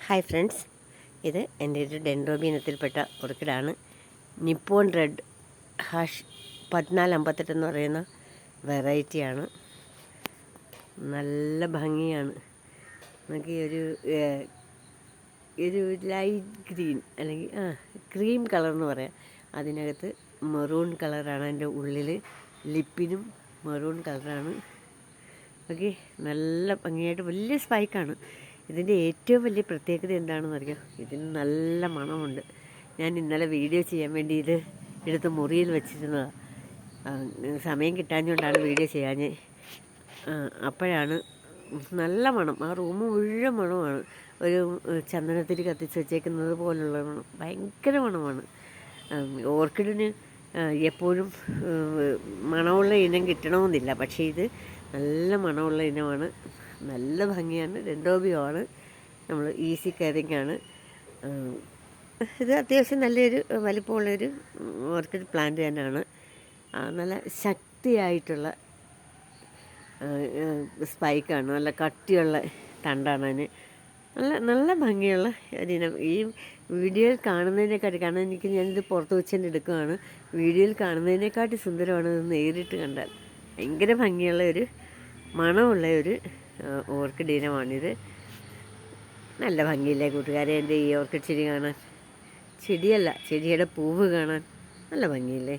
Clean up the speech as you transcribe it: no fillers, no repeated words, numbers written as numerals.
Hi friends, ഇത് എൻ്റെ ഒരു ഡെൻഡ്രോബിയം ഇനത്തിൽപ്പെട്ട ഓർക്കിഡാണ്. നിപ്പോൺ റെഡ് ഹാഷ് 1458 എന്ന് പറയുന്ന വെറൈറ്റിയാണ്. നല്ല ഭംഗിയാണ്. നമുക്ക് ഒരു ലൈറ്റ് ഗ്രീൻ അല്ലെങ്കിൽ ക്രീം കളർ എന്ന് പറയാം. അതിനകത്ത് മെറൂൺ കളറാണ്. അതിൻ്റെ ഉള്ളിൽ ലിപ്പിനും മെറൂൺ കളറാണ്. ഓക്കെ, നല്ല ഭംഗിയായിട്ട് വലിയ സ്പൈക്കാണ്. ഇതിൻ്റെ ഏറ്റവും വലിയ പ്രത്യേകത എന്താണെന്ന് അറിയാം, ഇതിന് നല്ല മണമുണ്ട്. ഞാൻ ഇന്നലെ വീഡിയോ ചെയ്യാൻ വേണ്ടി ഇത് എടുത്ത് മുറിയിൽ വെച്ചിരുന്നതാണ്. സമയം കിട്ടാഞ്ഞുകൊണ്ടാണ് വീഡിയോ ചെയ്യാഞ്ഞ്. അപ്പോഴാണ് നല്ല മണം. ആ റൂം മുഴുവൻ മണമാണ്. ഒരു ചന്ദനത്തിരി കത്തിച്ച് വെച്ചേക്കുന്നത് പോലുള്ള മണം, ഭയങ്കര മണമാണ്. ഓർക്കിഡിന് എപ്പോഴും മണമുള്ള ഇനം കിട്ടണമെന്നില്ല, പക്ഷേ ഇത് നല്ല മണമുള്ള ഇനമാണ്. നല്ല ഭംഗിയാണ്. ഡെൻഡ്രോബിയമാണ്. നമ്മൾ ഈസി കെയറിങ് ആണ്. ഇത് അത്യാവശ്യം നല്ലൊരു വലിപ്പമുള്ളൊരു ഓർക്കിഡ് പ്ലാന്റ് തന്നെയാണ്. നല്ല ശക്തിയായിട്ടുള്ള സ്പൈക്കാണ്. നല്ല കട്ടിയുള്ള തണ്ടാണ് അതിന്. നല്ല ഭംഗിയുള്ള ഒരിനം. ഈ വീഡിയോയിൽ കാണുന്നതിനെക്കാട്ടി, കാരണം ഞാനിത് പുറത്ത് വെച്ച് തന്നെ എടുക്കുകയാണ്, വീഡിയോയിൽ കാണുന്നതിനെക്കാട്ടി സുന്ദരമാണ് ഇത് നേരിട്ട് കണ്ടാൽ. ഭയങ്കര ഭംഗിയുള്ള ഒരു മണമുള്ള ഒരു ഓർക്കിഡ് ഇനമാണിത്. നല്ല ഭംഗിയില്ലേ കൂട്ടുകാരെ എൻ്റെ ഈ ഓർക്കിഡ് ചെടി കാണാൻ? ചെടിയല്ല, ചെടിയുടെ പൂവ് കാണാൻ നല്ല ഭംഗിയില്ലേ?